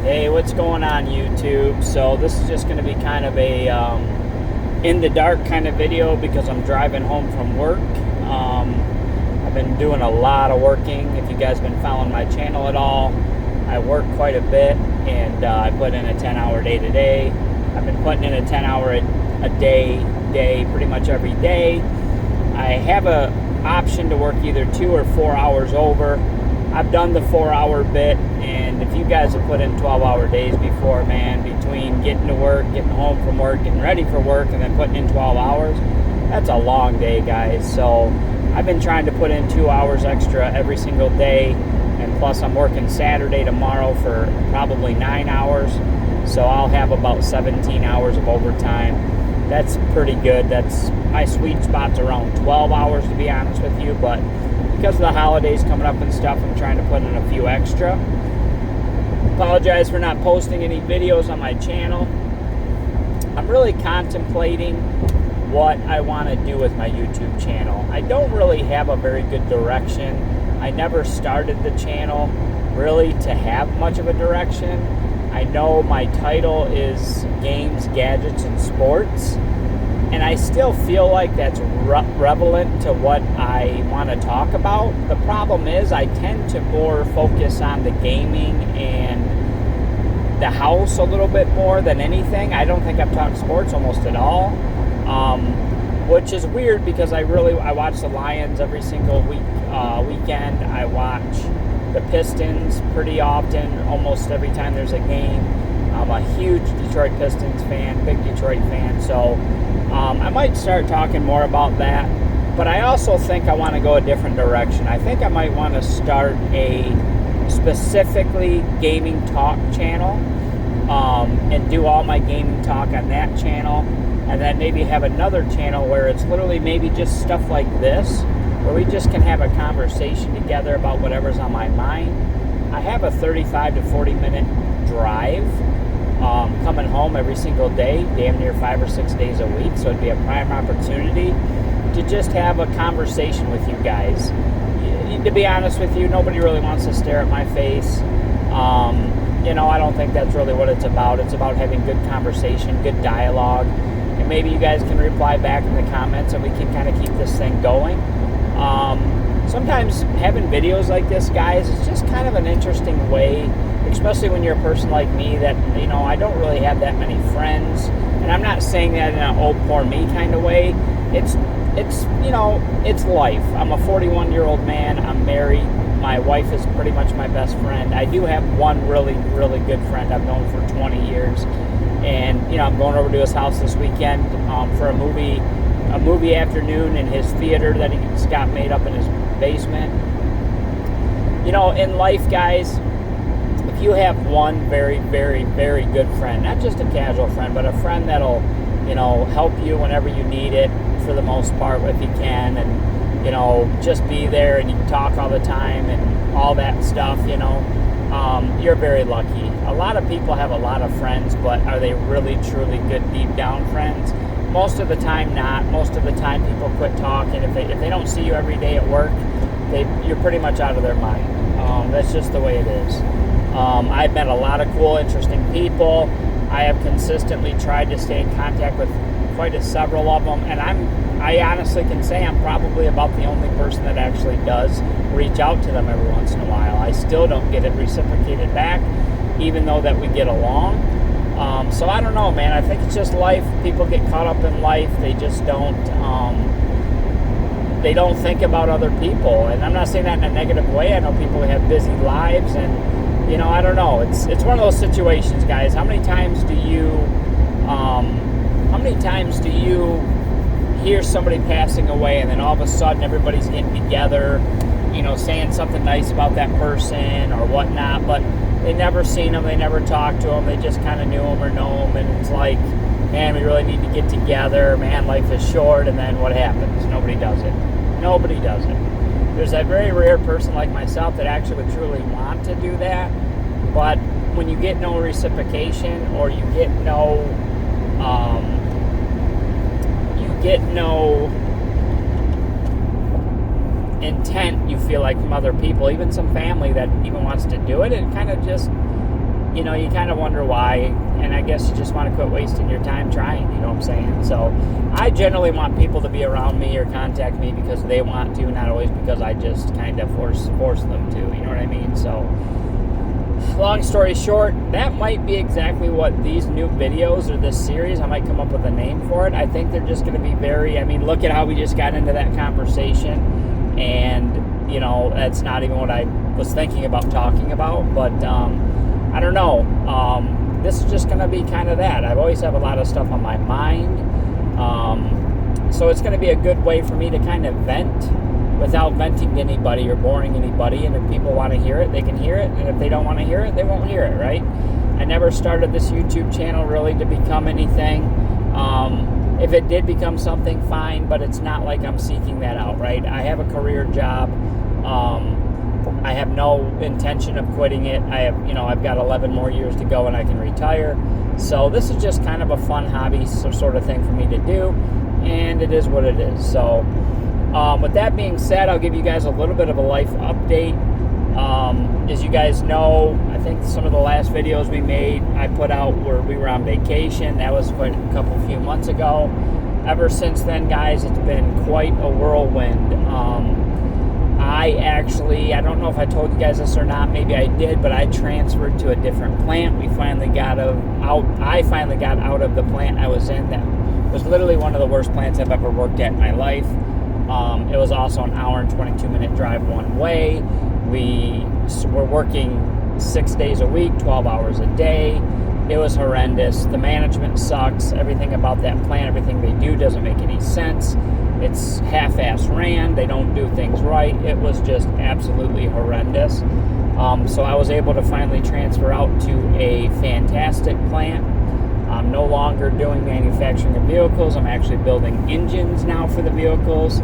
Hey, what's going on YouTube? So this is just going to be kind of a in the dark kind of video because I'm driving home from work. I've been doing a lot of working. If you guys have been following my channel at all, I work quite a bit, and I put in a 10-hour day today. I've been putting in a 10-hour a day pretty much every day. I have a option to work either 2 or 4 hours over. I've done the 4-hour bit, and if you guys have put in 12-hour days before, man, between getting to work, getting home from work, getting ready for work, and then putting in 12 hours, that's a long day, guys. So I've been trying to put in 2 hours extra every single day, and plus I'm working Saturday tomorrow for probably 9 hours, so I'll have about 17 hours of overtime. That's pretty good. That's my sweet spot's around 12 hours, to be honest with you, but because of the holidays coming up and stuff, I'm trying to put in a few extra. Apologize for not posting any videos on my channel. I'm really contemplating what I want to do with my YouTube channel. I don't really have a very good direction. I never started the channel really to have much of a direction. I know my title is Games, Gadgets, and Sports, and I still feel like that's relevant to what I want to talk about. The problem is I tend to more focus on the gaming and the house a little bit more than anything. I don't think I've talked sports almost at all, which is weird because I watch the Lions every single weekend. I watch the Pistons pretty often, almost every time there's a game. I'm a huge Detroit Pistons fan, big Detroit fan, so I might start talking more about that, but I also think I want to go a different direction. I think I might want to start a specifically gaming talk channel, and do all my gaming talk on that channel, and then maybe have another channel where it's literally maybe just stuff like this, where we just can have a conversation together about whatever's on my mind. I have a 35 to 40 minute drive coming home every single day, damn near 5 or 6 days a week, so it'd be a prime opportunity to just have a conversation with you guys. To be honest with you, nobody really wants to stare at my face. I don't think that's really what it's about. It's about having good conversation, good dialogue, and maybe you guys can reply back in the comments and we can kind of keep this thing going. Sometimes having videos like this, guys, is just kind of an interesting way, especially when you're a person like me that, I don't really have that many friends, and I'm not saying that in an oh, poor me kind of way. It's life. I'm a 41-year-old man. I'm married. My wife is pretty much my best friend. I do have one really, really good friend I've known for 20 years, and, I'm going over to his house this weekend for a movie afternoon in his theater that he's got made up in his basement. In life, guys, if you have one very, very, very good friend, not just a casual friend, but a friend that'll, help you whenever you need it for the most part if you can, and, just be there and you can talk all the time and all that stuff, you're very lucky. A lot of people have a lot of friends, but are they really, truly good, deep down friends? Most of the time not. Most of the time people quit talking. If they don't see you every day at work, you're pretty much out of their mind. That's just the way it is. I've met a lot of cool, interesting people. I have consistently tried to stay in contact with quite several of them, and I honestly can say I'm probably about the only person that actually does reach out to them every once in a while. I still don't get it reciprocated back, even though that we get along. So I don't know, man. I think it's just life. People get caught up in life. They just don't think about other people. And I'm not saying that in a negative way. I know people who have busy lives, and I don't know. It's one of those situations, guys. How many times do you hear somebody passing away, and then all of a sudden everybody's getting together, saying something nice about that person or whatnot, but they never seen them, they never talked to them, they just kind of knew them or know them, and it's like, man, we really need to get together, man, life is short, and then what happens? Nobody does it. Nobody does it. There's that very rare person like myself that actually would truly want to do that, but when you get no reciprocation, or you get no intent, you feel like, from other people, even some family that even wants to do it, it kind of just, you know, you kind of wonder why, and I guess you just want to quit wasting your time trying, you know what I'm saying? So I generally want people to be around me or contact me because they want to, not always because I just kind of force them to, you know what I mean? So long story short, that might be exactly what these new videos or this series, I might come up with a name for it. I think they're just going to be very, I mean, look at how we just got into that conversation, and, you know, that's not even what I was thinking about talking about, but I don't know. This is just going to be kind of that. I've always have a lot of stuff on my mind, so it's going to be a good way for me to kind of vent without venting to anybody or boring anybody. And if people want to hear it, they can hear it. And if they don't want to hear it, they won't hear it, right? I never started this YouTube channel really to become anything. If it did become something, fine, but it's not like I'm seeking that out, right? I have a career job. I have no intention of quitting it. I've got 11 more years to go and I can retire. So this is just kind of a fun hobby sort of thing for me to do. And it is what it is. So with that being said, I'll give you guys a little bit of a life update. As you guys know, I think some of the last videos we made, I put out where we were on vacation. That was quite a few months ago. Ever since then, guys, it's been quite a whirlwind. I don't know if I told you guys this or not, maybe I did, but I transferred to a different plant. I finally got out of the plant I was in. That was literally one of the worst plants I've ever worked at in my life. It was also an hour and 22-minute drive one way. We were working 6 days a week, 12 hours a day. It was horrendous. The management sucks. Everything about that plant, everything they do doesn't make any sense. It's half-ass ran. They don't do things right. It was just absolutely horrendous. So I was able to finally transfer out to a fantastic plant. I'm no longer doing manufacturing of vehicles. I'm actually building engines now for the vehicles.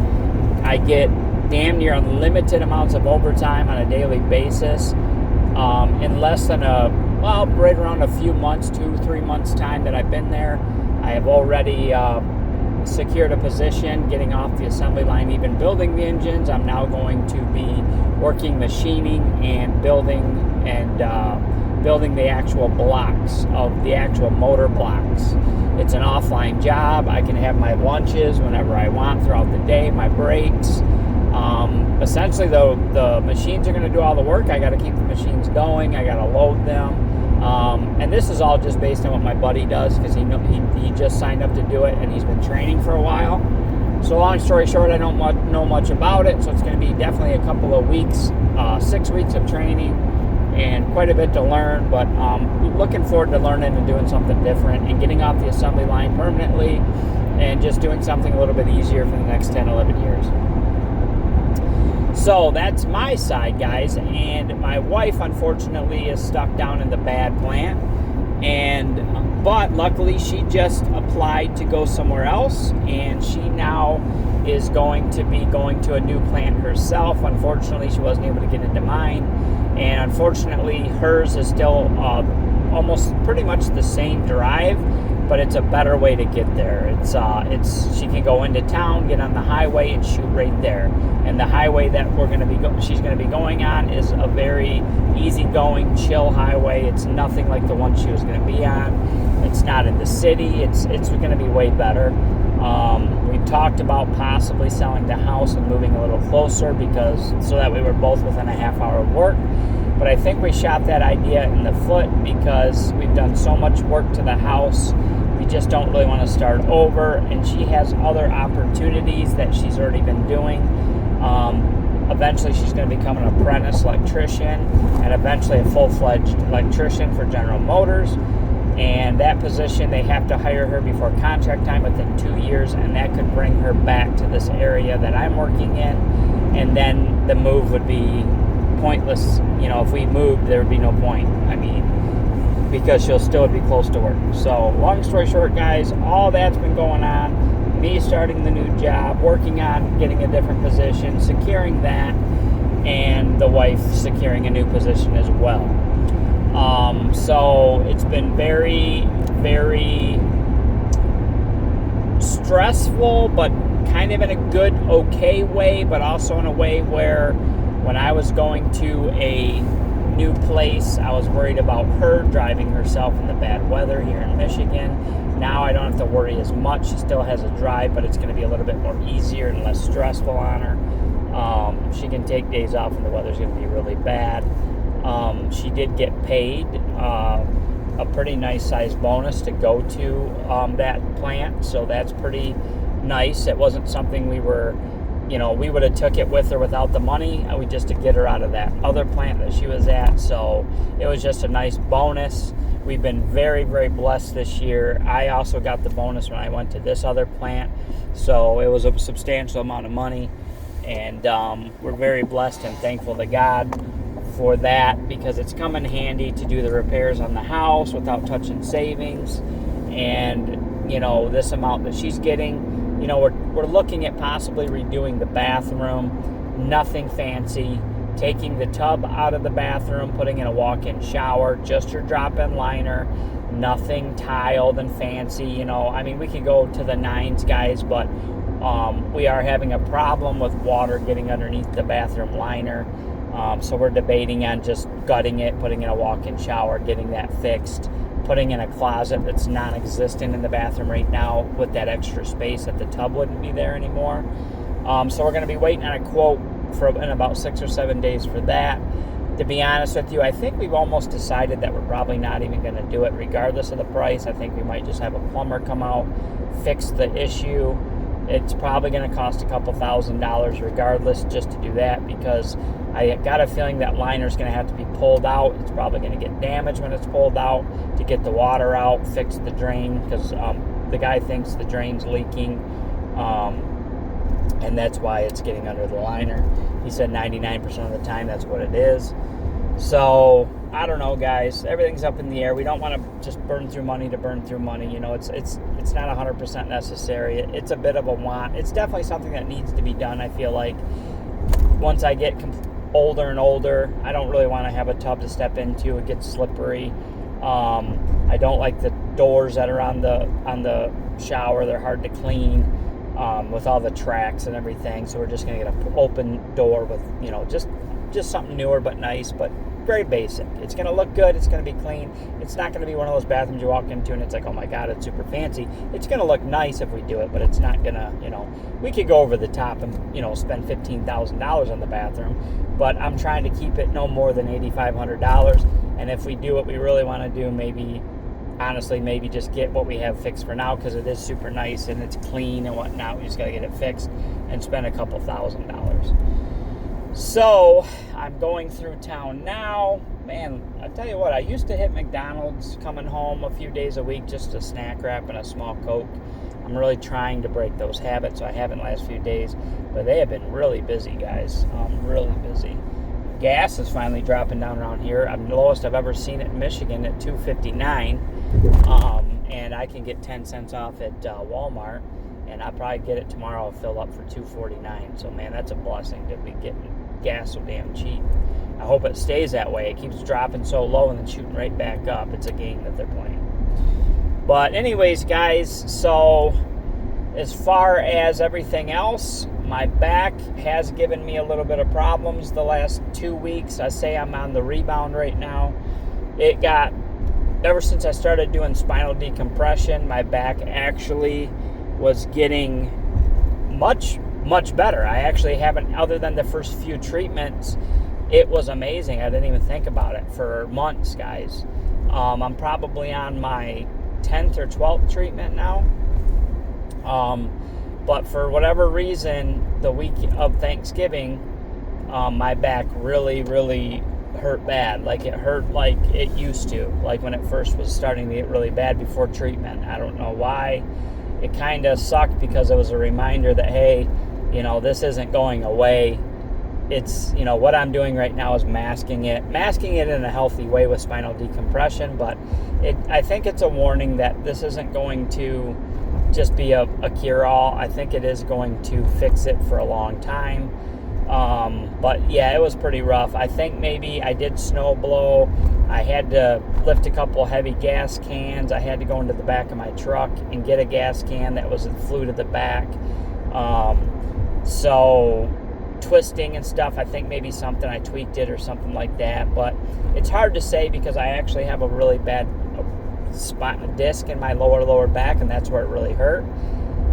I get damn near unlimited amounts of overtime on a daily basis. In less than right around a few months, 2-3 months time that I've been there, I have already secured a position, getting off the assembly line, even building the engines. I'm now going to be working machining and building the actual blocks of the actual motor blocks. It's an offline job. I can have my lunches whenever I want throughout the day, my breaks. Essentially, though, the machines are going to do all the work. I got to keep the machines going. I got to load them. And this is all just based on what my buddy does, because he just signed up to do it, and he's been training for a while. So long story short, I don't know much about it, so it's going to be definitely a couple of weeks, 6 weeks of training, and quite a bit to learn, but looking forward to learning and doing something different and getting off the assembly line permanently and just doing something a little bit easier for the next 10, 11 years. So that's my side, guys, and my wife, unfortunately, is stuck down in the bad plant, but luckily she just applied to go somewhere else, and she now is going to be going to a new plant herself. Unfortunately, she wasn't able to get into mine, and unfortunately hers is still almost pretty much the same drive, but it's a better way to get there. She can go into town, get on the highway, and shoot right there. And the highway that she's going to be going on is a very easygoing, chill highway. It's nothing like the one she was going to be on. It's not in the city. It's going to be way better. We talked about possibly selling the house and moving a little closer so that we were both within a half hour of work. But I think we shot that idea in the foot because we've done so much work to the house. We just don't really want to start over. And she has other opportunities that she's already been doing. Eventually, she's going to become an apprentice electrician and eventually a full-fledged electrician for General Motors. And that position, they have to hire her before contract time within 2 years, and that could bring her back to this area that I'm working in. And then the move would be pointless. If we moved, there would be no point. Because she'll still be close to work. So, long story short, guys, all that's been going on. Me starting the new job, working on getting a different position, securing that, and the wife securing a new position as well. So it's been very, very stressful, but kind of in a good, okay way, but also in a way where when I was going to a new place, I was worried about her driving herself in the bad weather here in Michigan. Now I don't have to worry as much. She still has a drive, but it's going to be a little bit more easier and less stressful on her. She can take days off when the weather's going to be really bad. She did get paid a pretty nice size bonus to go to that plant, so that's pretty nice. It wasn't something we were, we would have took it with her without the money. We just to get her out of that other plant that she was at, so it was just a nice bonus. We've been very, very blessed this year. I also got the bonus when I went to this other plant, so it was a substantial amount of money, and we're very blessed and thankful to God for that, because it's come in handy to do the repairs on the house without touching savings. And this amount that she's getting, we're looking at possibly redoing the bathroom. Nothing fancy. Taking the tub out of the bathroom, putting in a walk-in shower, just your drop-in liner, nothing tiled and fancy. We could go to the nines, guys, but we are having a problem with water getting underneath the bathroom liner. So we're debating on just gutting it, putting in a walk-in shower, getting that fixed, putting in a closet that's non-existent in the bathroom right now with that extra space that the tub wouldn't be there anymore. So we're going to be waiting on a quote in about 6 or 7 days for that. To be honest with you, I think we've almost decided that we're probably not even going to do it regardless of the price. I think we might just have a plumber come out, fix the issue. It's probably going to cost a couple $1,000s regardless just to do that, because I got a feeling that liner's going to have to be pulled out. It's probably going to get damaged when it's pulled out, to get the water out, fix the drain, because the guy thinks the drain's leaking, and that's why it's getting under the liner. He said 99% of the time that's what it is. So I don't know, guys. Everything's up in the air. We don't want to just burn through money to burn through money. It's not 100% necessary. It's a bit of a want. It's definitely something that needs to be done. I feel like once I get older and older, I don't really want to have a tub to step into. It gets slippery. I don't like the doors that are on the shower. They're hard to clean with all the tracks and everything. So we're just going to get an open door with just something newer but nice, but very basic. It's going to look good. It's going to be clean. It's not going to be one of those bathrooms you walk into and it's like, oh my God, it's super fancy. It's going to look nice if we do it, but it's not going to, we could go over the top and, spend $15,000 on the bathroom, but I'm trying to keep it no more than $8,500. And if we do what we really want to do, maybe just get what we have fixed for now, because it is super nice and it's clean and whatnot. We just got to get it fixed and spend a couple $1,000s. So I'm going through town now. Man, I tell you what, I used to hit McDonald's coming home a few days a week, just a snack wrap and a small Coke. I'm really trying to break those habits, so I haven't the last few days, but they have been really busy, guys. Really busy. Gas is finally dropping down around here. I'm the lowest I've ever seen it in Michigan at $2.59, and I can get 10 cents off at Walmart, and I'll probably get it tomorrow. I'll fill up for $2.49. So man, that's a blessing to be getting gas so damn cheap. I hope it stays that way. It keeps dropping so low and then shooting right back up. It's a game that they're playing. But anyways, guys, so as far as everything else, my back has given me a little bit of problems the last 2 weeks. I say I'm on the rebound right now. Ever since I started doing spinal decompression, my back actually was getting much better. I actually haven't, other than the first few treatments, it was amazing. I didn't even think about it for months, guys. I'm probably on my 10th or 12th treatment now. But for whatever reason, the week of Thanksgiving, my back really, really hurt bad. Like it hurt like it used to, like when it first was starting to get really bad before treatment. I don't know why. It kind of sucked because it was a reminder that, hey, this isn't going away. It's, what I'm doing right now is masking it in a healthy way with spinal decompression, but I think it's a warning that this isn't going to just be a cure-all. I think it is going to fix it for a long time. But yeah, it was pretty rough. I think maybe I did snow blow. I had to lift a couple heavy gas cans. I had to go into the back of my truck and get a gas can that flew to the back. So twisting and stuff. I think maybe something I tweaked it or something like that, but it's hard to say because I actually have a really bad disc in my lower back, and that's where it really hurt.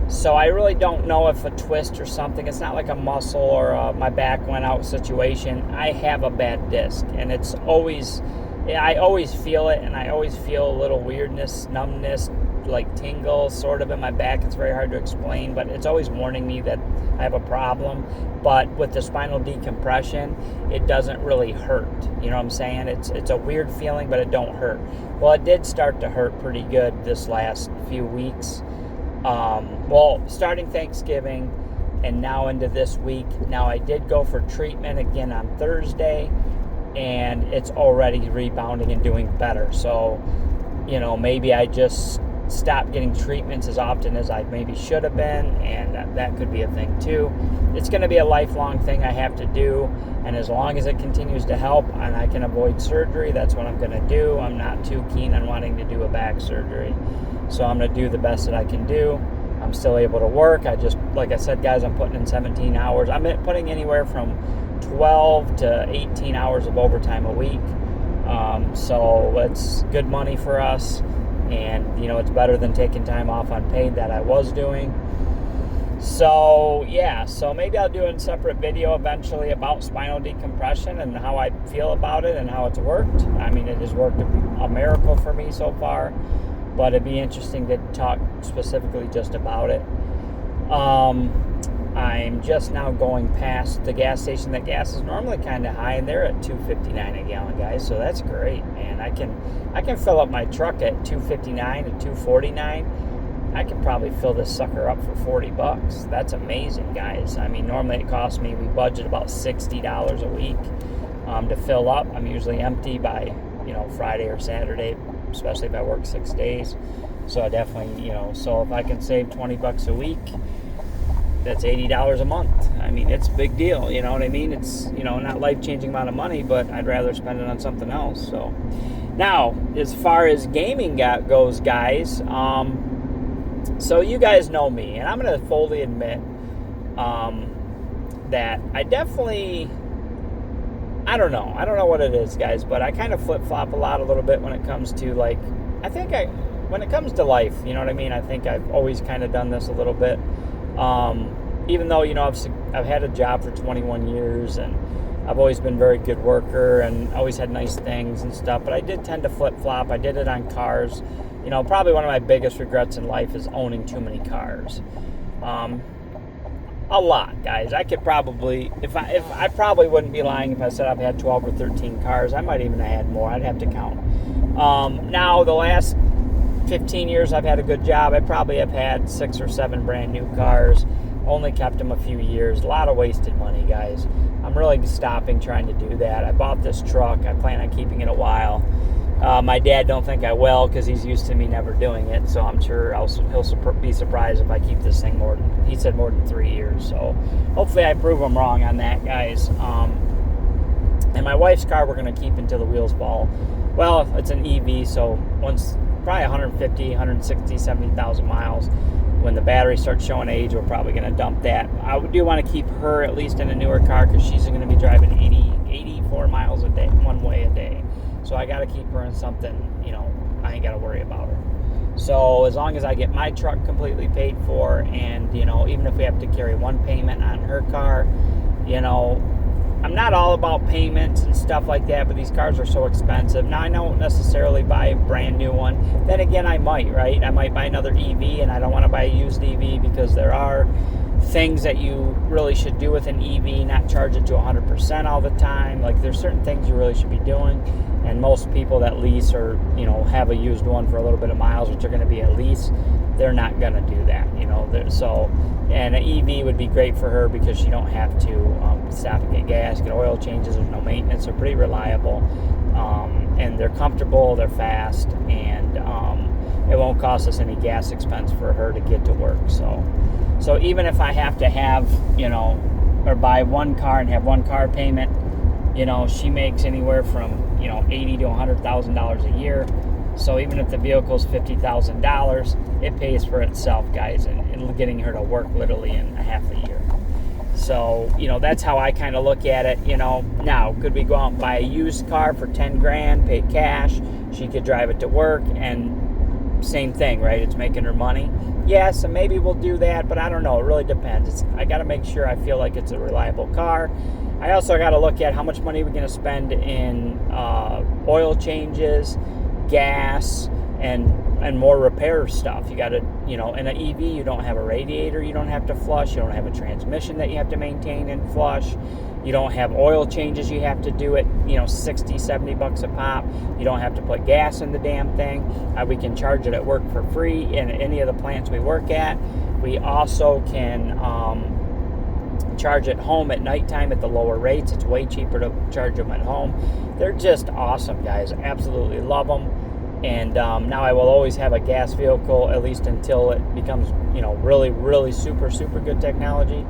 So I really don't know if a twist or something. It's not like a muscle or my back went out situation. I have a bad disc, and it's always, I always feel it, and I always feel a little weirdness, numbness, like tingle sort of in my back. It's very hard to explain, but it's always warning me that I have a problem. But with the spinal decompression, it doesn't really hurt. You know what I'm saying? It's a weird feeling, but it don't hurt. Well, it did start to hurt pretty good this last few weeks. Well, starting Thanksgiving and now into this week. Now, I did go for treatment again on Thursday, and it's already rebounding and doing better. So, you know, maybe I just stop getting treatments as often as I maybe should have been, and that could be a thing too. It's going to be a lifelong thing I have to do, and as long as it continues to help and I can avoid surgery, that's what I'm going to do. I'm not too keen on wanting to do a back surgery, so I'm going to do the best that I can do. I'm still able to work. I just, like I said, guys, I'm putting in 17 hours. I'm putting anywhere from 12 to 18 hours of overtime a week, so it's good money for us. And, you know, it's better than taking time off unpaid that I was doing. So, yeah. So maybe I'll do a separate video eventually about spinal decompression and how I feel about it and how it's worked. I mean, it has worked a miracle for me so far. But it'd be interesting to talk specifically just about it. I'm just now going past the gas station. The gas is normally kind of high, and they're at $2.59 a gallon, guys. So that's great, man. I can fill up my truck at $2.59 to $2.49. I can probably fill this sucker up for $40. That's amazing, guys. I mean, normally it costs me, we budget about $60 a week to fill up. I'm usually empty by, you know, Friday or Saturday, especially if I work 6 days. So I definitely, you know, so if I can save $20 a week, that's $80 a month. I mean, it's a big deal, you know what I mean? It's, you know, not life-changing amount of money, but I'd rather spend it on something else. So now, as far as gaming goes, guys, so you guys know me, and I'm going to fully admit that I definitely, I don't know what it is, guys, but I kind of flip-flop a little bit when it comes to, like, when it comes to life, you know what I mean? I think I've always kind of done this a little bit. Even though, you know, I've had a job for 21 years, and I've always been a very good worker and always had nice things and stuff, but I did tend to flip-flop. I did it on cars. You know, probably one of my biggest regrets in life is owning too many cars. A lot, guys. I could probably, if I probably wouldn't be lying if I said I've had 12 or 13 cars. I might even have had more. I'd have to count. Now, the last 15 years I've had a good job. I probably have had 6 or 7 brand new cars. Only kept them a few years. A lot of wasted money, guys. I'm really stopping trying to do that. I bought this truck. I plan on keeping it a while. My dad don't think I will because he's used to me never doing it. So I'm sure he'll be surprised if I keep this thing more than 3 years. So hopefully I prove him wrong on that, guys. And my wife's car we're going to keep until the wheels fall. Well, it's an EV, so once probably 150, 160, 70,000 miles. When the battery starts showing age, we're probably going to dump that. I do want to keep her at least in a newer car because she's going to be driving 84 miles a day, one way a day. So I got to keep her in something, you know, I ain't got to worry about her. So as long as I get my truck completely paid for, and, you know, even if we have to carry one payment on her car, you know, I'm not all about payments and stuff like that, but these cars are so expensive. Now, I don't necessarily buy a brand new one. Then again, I might, right? I might buy another EV, and I don't want to buy a used EV because there are things that you really should do with an EV, not charge it to 100% all the time. Like, there's certain things you really should be doing, and most people that lease or, you know, have a used one for a little bit of miles, which are going to be a lease, they're not going to do that, you know. So, and an EV would be great for her because you don't have to stop and get gas, get oil changes, there's no maintenance. They're pretty reliable, and they're comfortable, they're fast, and it won't cost us any gas expense for her to get to work. So even if I have to have, you know, or buy one car and have one car payment, you know, she makes anywhere from, you know, $80,000 to $100,000 a year. So even if the vehicle's $50,000, it pays for itself, guys, and getting her to work literally in a half a year. So, that's how I kind of look at it. Now, could we go out and buy a used car for 10 grand, pay cash? She could drive it to work, and same thing, right? It's making her money. Yes, and maybe we'll do that, but I don't know. It really depends. I got to make sure I feel like it's a reliable car. I also got to look at how much money we're going to spend in oil changes, gas, and more repair stuff. You got to, in an EV, you don't have a radiator you don't have to flush. You don't have a transmission that you have to maintain and flush. You don't have oil changes you have to do it, $60-$70 a pop. You don't have to put gas in the damn thing. We can charge it at work for free in any of the plants we work at. We also can charge at home at nighttime at the lower rates. It's way cheaper to charge them at home. They're just awesome, guys. Absolutely love them. And now I will always have a gas vehicle, at least until it becomes, really, really super, super good technology.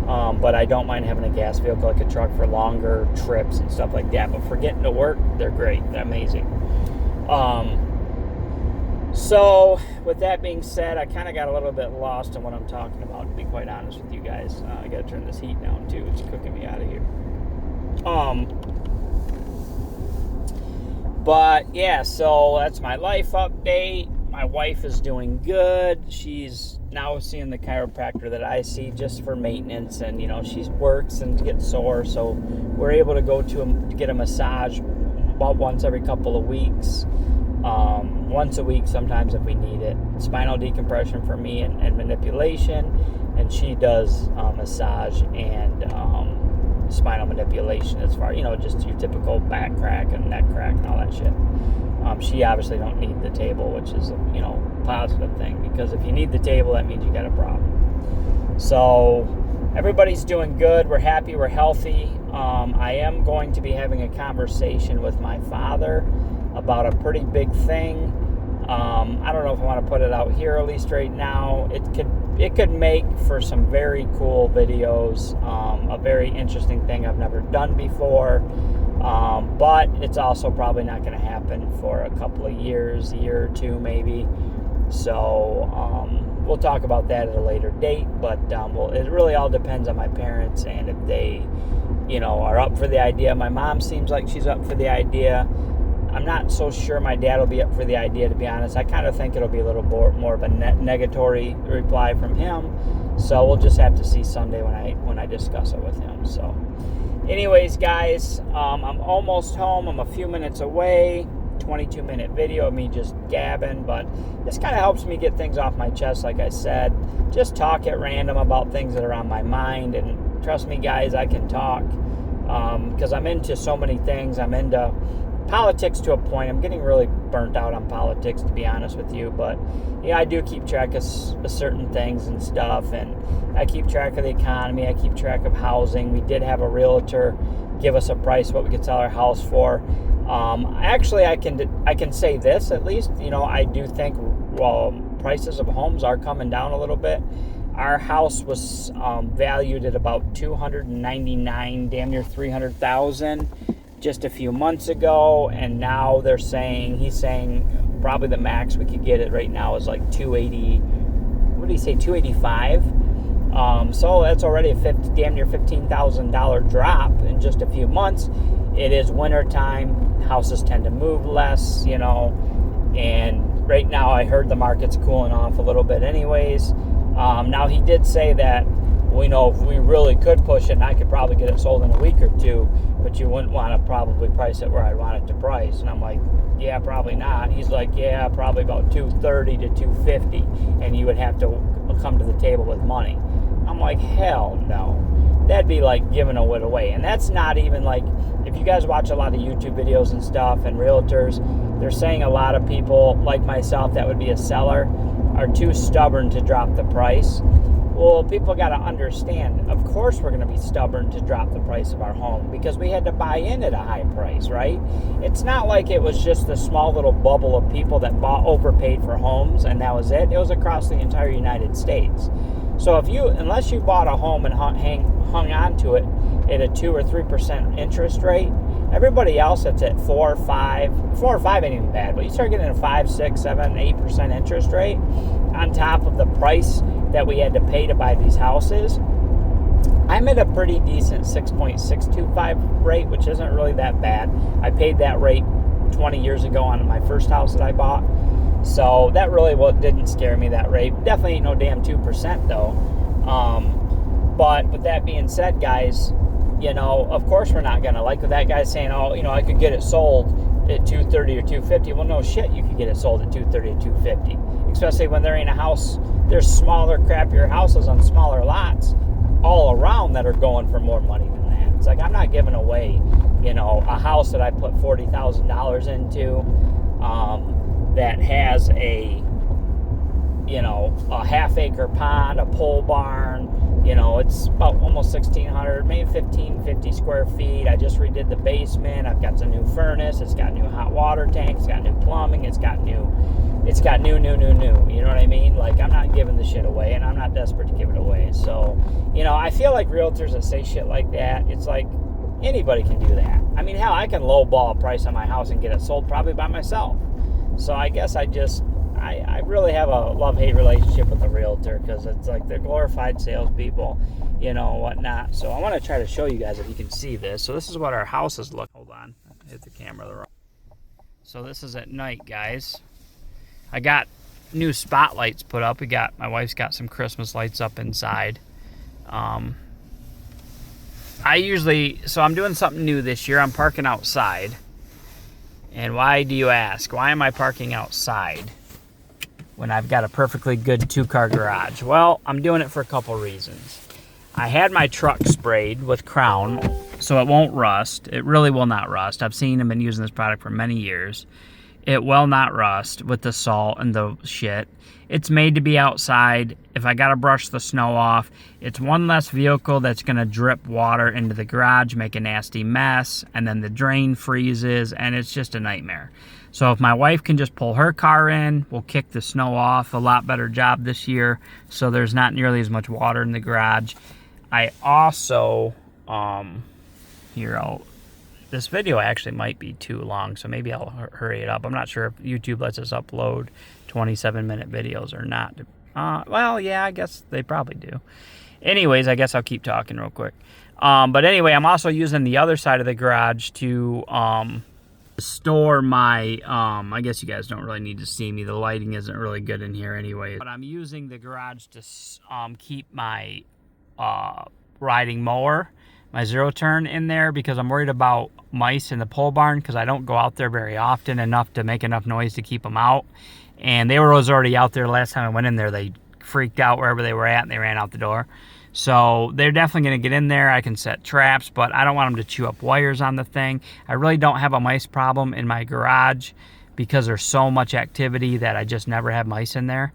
But I don't mind having a gas vehicle, like a truck, for longer trips and stuff like that. But for getting to work, they're great. They're amazing. So with that being said, I kind of got a little bit lost in what I'm talking about, to be quite honest with you guys. I got to turn this heat down too. It's cooking me out of here. But yeah, so that's my life update. My wife is doing good. She's now seeing the chiropractor that I see just for maintenance, and she works and gets sore, so we're able to go to get a massage about once every couple of weeks, once a week sometimes if we need it. Spinal decompression for me and manipulation, and she does massage and spinal manipulation as far, just your typical back crack and neck crack and all that shit. She obviously don't need the table, which is a positive thing, because if you need the table, that means you got a problem. So everybody's doing good. We're happy. We're healthy. I am going to be having a conversation with my father about a pretty big thing. I don't know if I want to put it out here, at least right now. It could make for some very cool videos, a very interesting thing I've never done before, but it's also probably not going to happen for a couple of years, a year or two maybe. So we'll talk about that at a later date, but it really all depends on my parents and if they, are up for the idea. My mom seems like she's up for the idea. I'm not so sure my dad will be up for the idea, to be honest. I kind of think it'll be a little more of a negatory reply from him. So we'll just have to see Sunday when I discuss it with him. So anyways, guys, I'm almost home. I'm a few minutes away. 22-minute video of me just gabbing, but this kind of helps me get things off my chest, like I said. Just talk at random about things that are on my mind, and trust me, guys, I can talk because I'm into so many things. I'm into politics to a point. I'm getting really burnt out on politics, to be honest with you, but I do keep track of certain things and stuff, and I keep track of the economy. I keep track of housing. We did have a realtor give us a price what we could sell our house for. Actually, I can say this, at least, I do think prices of homes are coming down a little bit. Our house was valued at about $299,000, damn near $300,000 just a few months ago, and now he's saying probably the max we could get it right now is like $280. What did he say? $285. So that's already a damn near $15,000 drop in just a few months. It is winter time. Houses tend to move less, and right now I heard the market's cooling off a little bit anyways. Now he did say that if we really could push it, and I could probably get it sold in a week or two, but you wouldn't want to probably price it where I want it to price. And I'm like, yeah, probably not. He's like, yeah, probably about $230 to $250, and you would have to come to the table with money. I'm like, hell no. That'd be like giving it away. And that's not even like, if you guys watch a lot of YouTube videos and stuff and realtors, they're saying a lot of people like myself that would be a seller are too stubborn to drop the price. Well, people got to understand, of course we're going to be stubborn to drop the price of our home because we had to buy in at a high price, right? It's not like it was just a small little bubble of people that overpaid for homes and that was it. It was across the entire United States. So unless you bought a home and hung on to it at a 2 or 3% interest rate, everybody else that's at 4 or 5 ain't even bad, but you start getting a 5, 6, 7, 8% interest rate on top of the price that we had to pay to buy these houses, I'm at a pretty decent 6.625 rate, which isn't really that bad. I paid that rate 20 years ago on my first house that I bought. So that really didn't scare me, that rate. Definitely ain't no damn 2% though. But with that being said, guys, you know, of course we're not gonna, like with that guy saying, oh, you know, I could get it sold at 230 or 250. Well, no shit, you could get it sold at 230 or 250. Especially when there ain't a house, there's smaller, crappier houses on smaller lots all around that are going for more money than that. It's like, I'm not giving away, you know, a house that I put $40,000 into, that has a, you know, a half-acre pond, a pole barn. You know, it's about almost 1,600, maybe 1,550 square feet. I just redid the basement. I've got some new furnace. It's got new hot water tank. It's got new plumbing. It's got new. You know what I mean? Like, I'm not giving the shit away, and I'm not desperate to give it away. So, you know, I feel like realtors that say shit like that, it's like anybody can do that. I mean, hell, I can lowball a price on my house and get it sold probably by myself. So I guess I really have a love-hate relationship with the realtor, because it's like they're glorified salespeople, you know, whatnot. So I want to try to show you guys if you can see this. So this is what our houses look. Hold on, hit the camera the wrong. So this is at night, guys. I got new spotlights put up. My wife's got some Christmas lights up inside. I'm doing something new this year. I'm parking outside. And why do you ask? Why am I parking outside when I've got a perfectly good 2-car garage? Well, I'm doing it for a couple reasons. I had my truck sprayed with Crown so it won't rust. It really will not rust. I've seen and been using this product for many years. It will not rust with the salt and the shit. It's made to be outside. If I gotta brush the snow off, it's one less vehicle that's gonna drip water into the garage, make a nasty mess, and then the drain freezes, and it's just a nightmare. So if my wife can just pull her car in, we'll kick the snow off. A lot better job this year, so there's not nearly as much water in the garage. I also, this video actually might be too long, so maybe I'll hurry it up. I'm not sure if YouTube lets us upload 27-minute videos or not. Well, yeah, I guess they probably do. Anyways, I guess I'll keep talking real quick. But anyway, I'm also using the other side of the garage to store my, I guess you guys don't really need to see me. The lighting isn't really good in here anyway. But I'm using the garage to keep my riding mower, my zero turn in there, because I'm worried about mice in the pole barn, because I don't go out there very often enough to make enough noise to keep them out. And they were already out there last time I went in there. They freaked out wherever they were at and they ran out the door. So they're definitely going to get in there. I can set traps, but I don't want them to chew up wires on the thing. I really don't have a mice problem in my garage because there's so much activity that I just never have mice in there.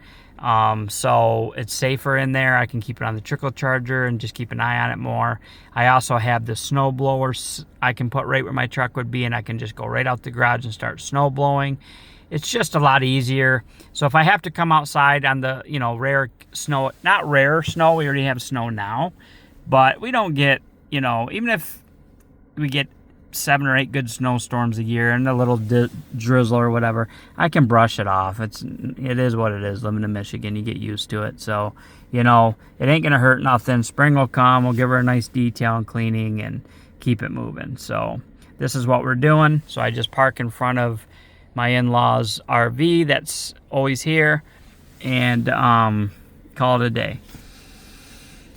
So it's safer in there. I can keep it on the trickle charger and just keep an eye on it more. I also have the snow blowers I can put right where my truck would be, and I can just go right out the garage and start snow blowing. It's just a lot easier. So if I have to come outside on the, you know, rare snow, not rare snow, we already have snow now, but we don't get, you know, even if we get 7 or 8 good snowstorms a year and a little drizzle or whatever, I can brush it off. It is what it is. Living in Michigan, you get used to it. So, you know, it ain't gonna hurt nothing. Spring will come. We'll give her a nice detail and cleaning and keep it moving. So this is what we're doing. So I just park in front of my in-laws RV that's always here, and call it a day.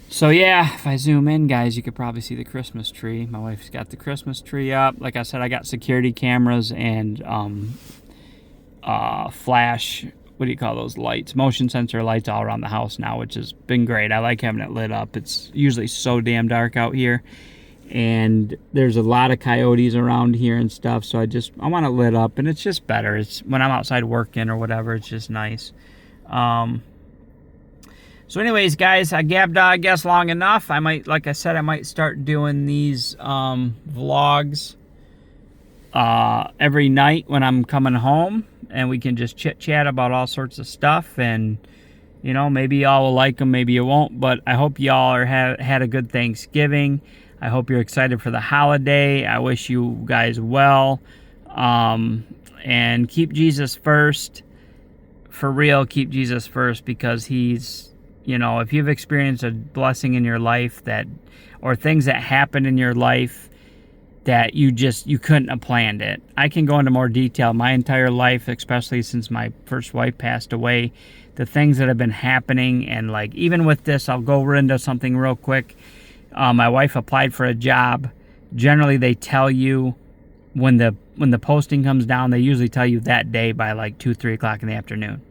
So yeah, if I zoom in, guys, you could probably see the Christmas tree. My wife's got the Christmas tree up. Like I said, I got security cameras and flash, what do you call those lights? Motion sensor lights all around the house now, which has been great. I like having it lit up. It's usually so damn dark out here, and there's a lot of coyotes around here and stuff, so I want it lit up, and it's just better. It's when I'm outside working or whatever, it's just nice. So anyways, guys, I gabbed, I guess, long enough. I might, like I said, I might start doing these vlogs every night when I'm coming home, and we can just chit-chat about all sorts of stuff, and, you know, maybe y'all will like them, maybe you won't, but I hope y'all had a good Thanksgiving. I hope you're excited for the holiday. I wish you guys well, and keep Jesus first. For real, keep Jesus first, because he's You know, if you've experienced a blessing in your life or things that happened in your life that you couldn't have planned it. I can go into more detail. My entire life, especially since my first wife passed away, the things that have been happening, and like even with this, I'll go into something real quick. My wife applied for a job. Generally, they tell you when the posting comes down, they usually tell you that day by like 2-3 o'clock in the afternoon.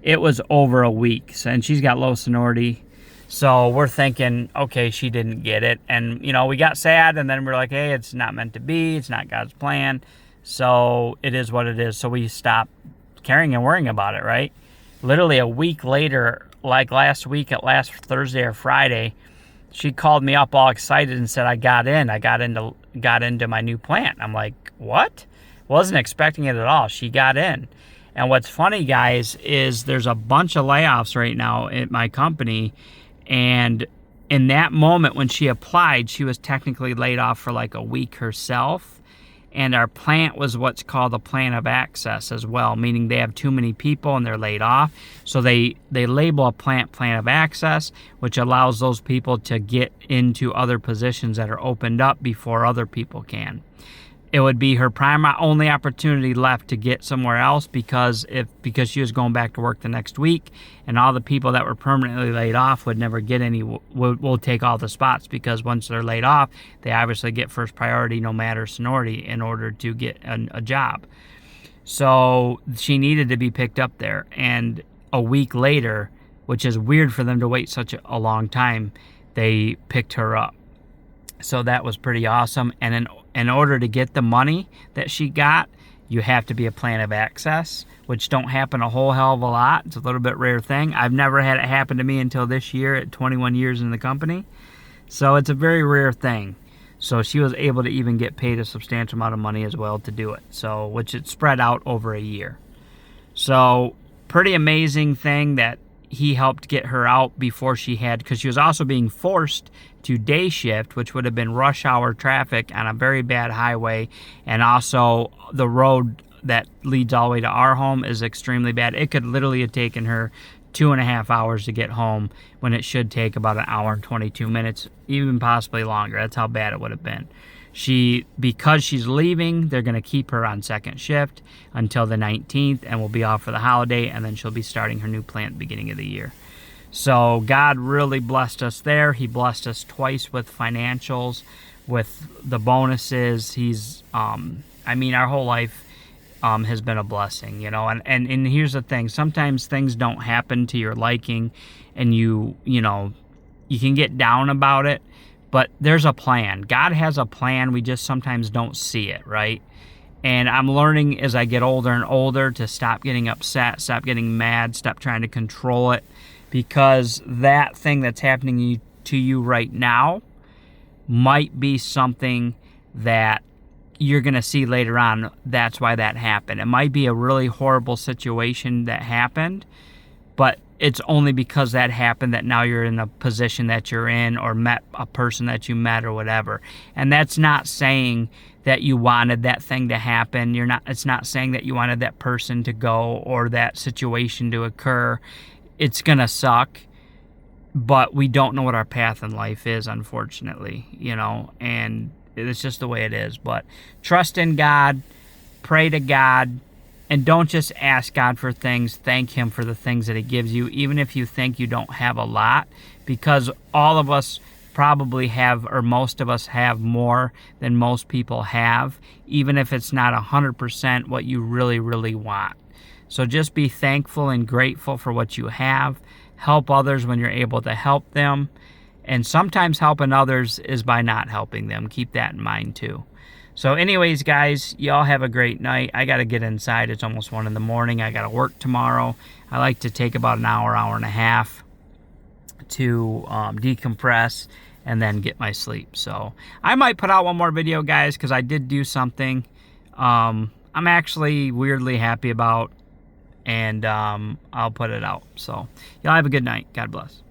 It was over a week, and she's got low seniority. So we're thinking, okay, she didn't get it. And, you know, we got sad, and then we're like, hey, it's not meant to be. It's not God's plan. So it is what it is. So we stopped caring and worrying about it, right? Literally a week later, like last Thursday or Friday, she called me up all excited and said, I got into my new plant. I'm like, what? Wasn't expecting it at all. She got in. And what's funny, guys, is there's a bunch of layoffs right now at my company. And in that moment when she applied, she was technically laid off for like a week herself. And our plant was what's called a plan of access as well, meaning they have too many people and they're laid off. So they label a plan of access, which allows those people to get into other positions that are opened up before other people can. It would be her only opportunity left to get somewhere else because she was going back to work the next week, and all the people that were permanently laid off would never get any. Will take all the spots because once they're laid off, they obviously get first priority no matter seniority in order to get a job. So she needed to be picked up there, and a week later, which is weird for them to wait such a long time, they picked her up. So that was pretty awesome. And in order to get the money that she got, you have to be a plan of access, which don't happen a whole hell of a lot. It's a little bit rare thing. I've never had it happen to me until this year at 21 years in the company. So it's a very rare thing. So she was able to even get paid a substantial amount of money as well to do it. So, which it spread out over a year. So pretty amazing thing that he helped get her out before she had, because she was also being forced to day shift, which would have been rush hour traffic on a very bad highway. And also the road that leads all the way to our home is extremely bad. It could literally have taken her 2.5 hours to get home when it should take about 1 hour and 22 minutes, even possibly longer. That's how bad it would have been. Because she's leaving, they're going to keep her on second shift until the 19th, and will be off for the holiday, and then she'll be starting her new plant at the beginning of the year. So God really blessed us there. He blessed us twice with financials, with the bonuses. He's, our whole life has been a blessing, you know. And here's the thing: sometimes things don't happen to your liking, and you can get down about it. But there's a plan. God has a plan. We just sometimes don't see it, right? And I'm learning as I get older and older to stop getting upset, stop getting mad, stop trying to control it, because that thing that's happening to you right now might be something that you're going to see later on. That's why that happened. It might be a really horrible situation that happened, but it's only because that happened that now you're in a position that you're in, or met a person that you met, or whatever. And that's not saying that you wanted that thing to happen. It's not saying that you wanted that person to go or that situation to occur. It's going to suck, but we don't know what our path in life is, unfortunately, and it's just the way it is. But trust in God, pray to God, and don't just ask God for things. Thank Him for the things that He gives you, even if you think you don't have a lot, because all of us probably have, or most of us have, more than most people have, even if it's not 100% what you really, really want. So just be thankful and grateful for what you have. Help others when you're able to help them. And sometimes helping others is by not helping them. Keep that in mind too. So anyways, guys, y'all have a great night. I got to get inside. It's almost 1 a.m. I got to work tomorrow. I like to take about an hour and a half to decompress and then get my sleep. So I might put out one more video, guys, because I did do something I'm actually weirdly happy about, and I'll put it out. So y'all have a good night. God bless.